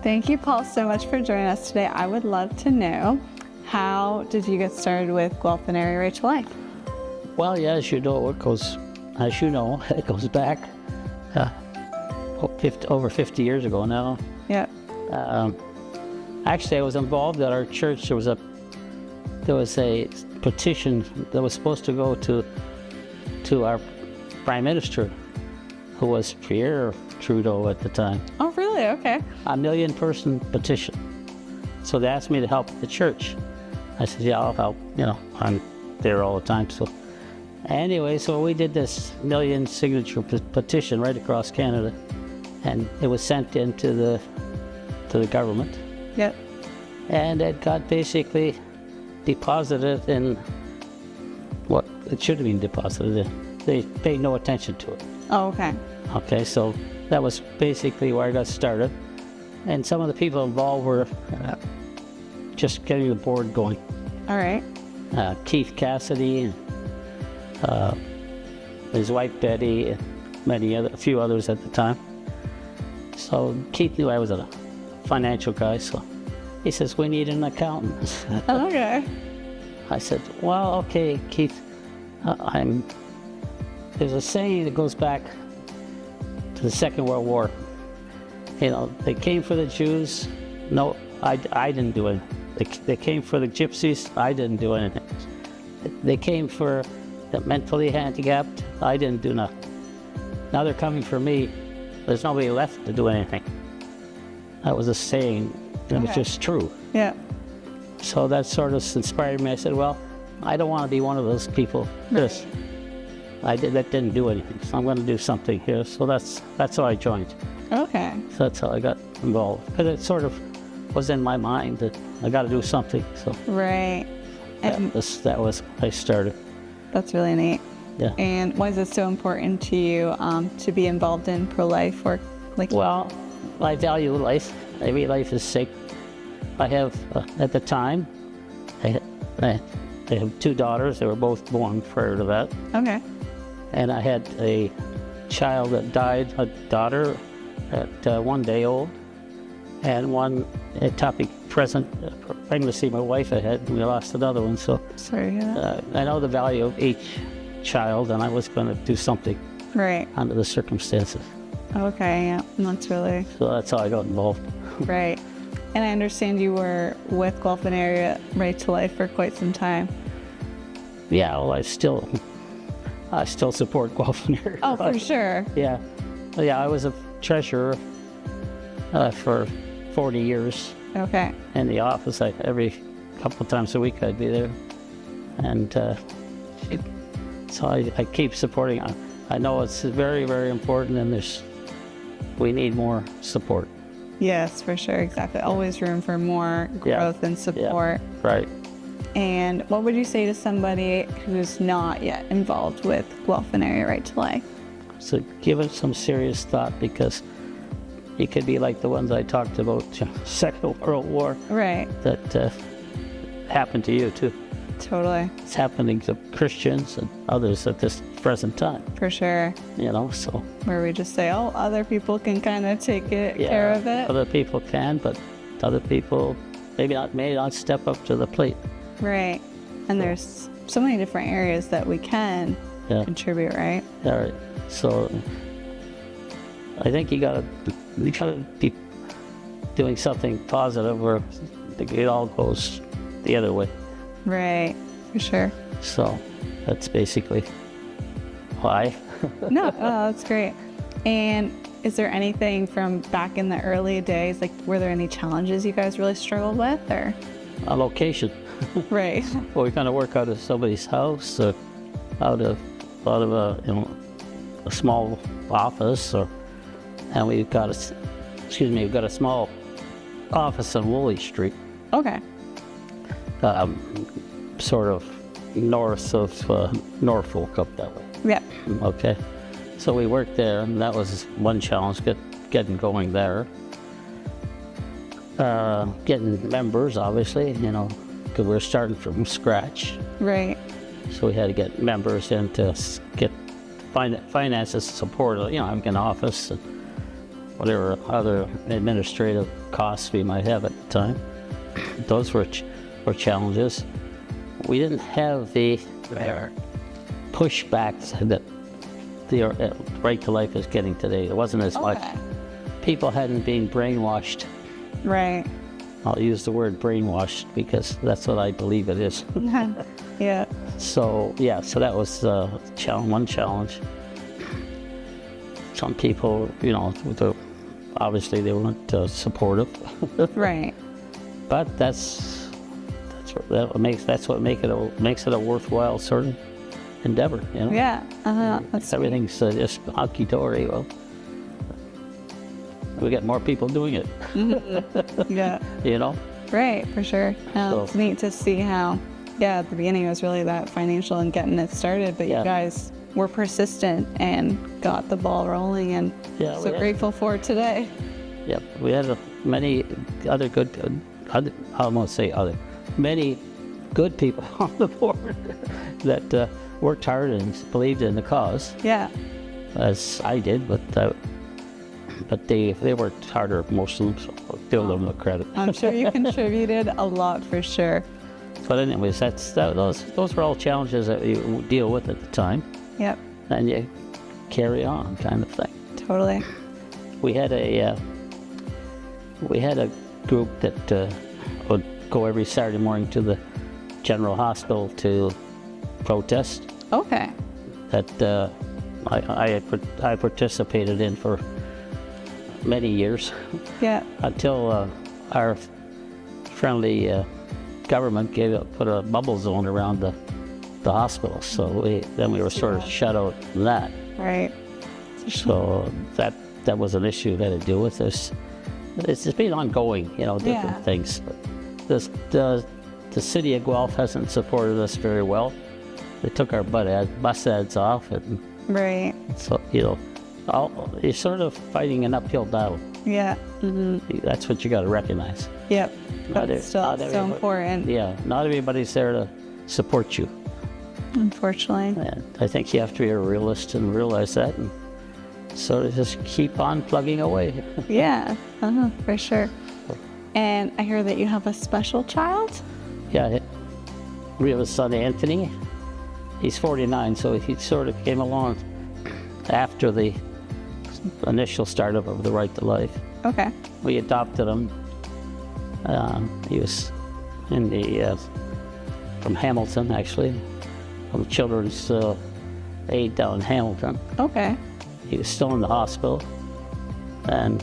Thank you, Paul, so much for joining us today. I would love to know, how did you get started with Guelph and Area Right to Life? Well, yeah, as you know, it goes back over 50 years ago now. Yep. Actually, I was involved at our church. There was a petition that was supposed to go to our Prime Minister, who was Pierre Trudeau at the time. Oh, really? Okay. A 1 million person petition. So they asked me to help the church. I said, yeah, I'll help. You know, I'm there all the time. So anyway, so we did this 1 million signature petition right across Canada, and it was sent into the government. Yep. And it got basically deposited in what it should have been deposited in. They paid no attention to it. Oh, okay. Okay, so that was basically where I got started. And some of the people involved were just getting the board going. All right. Keith Cassidy, his wife Betty, and a few others at the time. So Keith knew I was a financial guy, so he says, we need an accountant. Oh, okay. I said, well, okay, Keith, there's a saying that goes back to the Second World War. You know, they came for the Jews. No, I didn't do it. They came for the gypsies. I didn't do anything. They came for the mentally handicapped. I didn't do nothing. Now they're coming for me. There's nobody left to do anything. That was a saying. It was just true. Yeah. So that sort of inspired me. I said, well, I don't want to be one of those people. That didn't do anything. So I'm going to do something here. So that's how I joined. Okay. So that's how I got involved. Because it sort of was in my mind that I got to do something. So right. And that was I started. That's really neat. Yeah. And why is it so important to you to be involved in pro-life work? Well, I value life. Every life is sacred. I have, at the time, I have 2 daughters. They were both born prior to that. Okay. And I had a child that died, a daughter at 1 day old, and one ectopic pregnancy my wife had, and we lost another one. So sorry. I know the value of each child, and I was going to do something right under the circumstances. Okay, yeah, that's really... So that's how I got involved. Right. And I understand you were with Guelph and Area Right to Life for quite some time. Yeah, well, I still support Guelph and Area. Oh, for sure. Yeah. Yeah, I was a treasurer for 40 years. Okay. In the office. Every couple of times a week I'd be there. And so I keep supporting. I know it's very, very important, and we need more support. Yes, for sure, exactly. Always room for more growth and support. Yeah, right. And what would you say to somebody who's not yet involved with Guelph and Area Right to Life? So give it some serious thought, because you could be like the ones I talked about, Second World War. Right. That happened to you too. Totally. It's happening to Christians and others at this present time. For sure. You know, so. Where we just say, oh, other people can kind of take care of it. Other people can, but other people may not step up to the plate. Right. And there's so many different areas that we can contribute, right? Yeah, right. So I think you gotta be doing something positive, where it all goes the other way. Right, for sure. So that's basically why. No, that's great. And is there anything from back in the early days, were there any challenges you guys really struggled with, or? A location. Right. Well, we kind of work out of somebody's house, or out of a small office, and we've got a small office on Woolley Street. Okay. Sort of north of Norfolk, up that way. Yep. Okay. So we worked there, and that was one challenge, getting going there. Getting members, obviously, because we're starting from scratch. Right. So we had to get members in to get finances support, having an office and whatever other administrative costs we might have at the time. Those were challenges. We didn't have the pushback that the Right to Life is getting today. There wasn't as much. People hadn't been brainwashed. Right. I'll use the word brainwashed because that's what I believe it is. Yeah. So that was one challenge. Some people, obviously they weren't supportive. Right. But that's what makes it a worthwhile sort of endeavor. Yeah. That's everything's just hunky dory. Well, we get more people doing it. Yeah. Right, for sure. It's neat to see how, at the beginning it was really that financial and getting it started, but you guys were persistent and got the ball rolling, and so grateful for it today. Yep, we had many other many good people on the board that worked hard and believed in the cause. Yeah. As I did, but they worked harder, most of them, so I'll give them the credit. I'm sure you contributed a lot for sure. But anyways, those were all challenges that you deal with at the time. Yep. And you carry on, kind of thing. Totally. We had a group that would go every Saturday morning to the General Hospital to protest. Okay. That I participated in for many years. Yeah. Until our friendly government put a bubble zone around the hospital, so we were sort of shut out from that. Right. So that was an you had to deal with. It's been ongoing, different things. The city of Guelph hasn't supported us very well. They took our bus ads off, and right. So you're sort of fighting an uphill battle. Yeah. Mm-hmm. That's what you got to recognize. Yep. That's still so important. Yeah. Not everybody's there to support you. Unfortunately. And I think you have to be a realist and realize that, and sort of just keep on plugging away. Yeah. For sure. And I hear that you have a special child? Yeah. We have a son, Anthony. He's 49, so he sort of came along after the initial startup of the Right to Life. Okay. We adopted him. He was from Hamilton, actually, from Children's Aid down in Hamilton. Okay. He was still in the hospital, and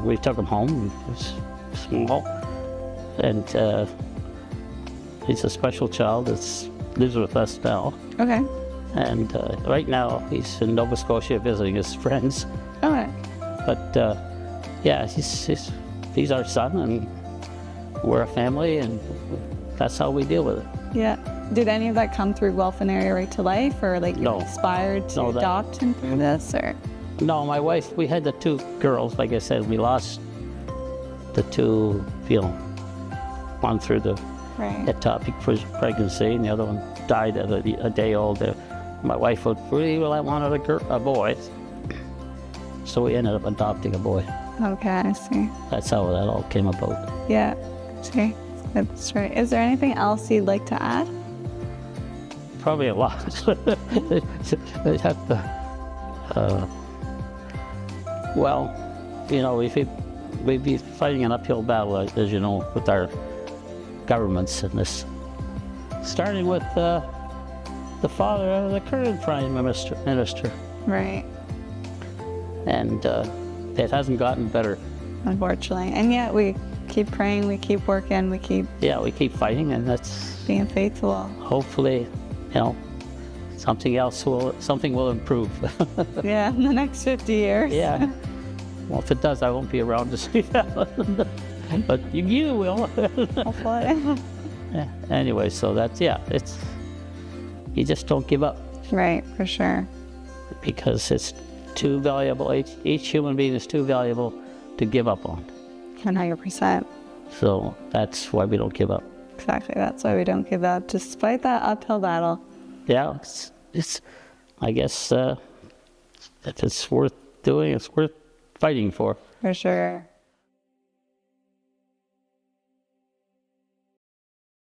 we took him home. He was small, and he's a special child that lives with us now. Okay. And right now he's in Nova Scotia visiting his friends. Okay. But he's our son, and we're a family, and that's how we deal with it. Yeah. Did any of that come through Guelph and Area Right to Life, or No. inspired to adopt him through this, or? No, my wife. We had the two girls. Like I said, we lost the two. One through the ectopic pregnancy, and the other one died at a day old. My wife wanted a boy, so we ended up adopting a boy. Okay, I see. That's how that all came about. Yeah, see, that's right. Is there anything else you'd like to add? Probably a lot. They'd have to, we'd be fighting an uphill battle, as you know, with our governments in this. Starting with the father of the current prime minister. Right. And it hasn't gotten better. Unfortunately. And yet we keep praying, we keep working, we keep fighting, and that's being faithful. Hopefully, something will improve. Yeah, in the next 50 years. Yeah. Well, if it does, I won't be around to see that. But you will. Hopefully. Yeah. Anyway, so you just don't give up. Right, for sure. Because it's too valuable. Each human being is too valuable to give up on. 100%. So that's why we don't give up. Exactly. That's why we don't give up, despite that uphill battle. Yeah, I guess if it's worth doing, it's worth fighting for. For sure.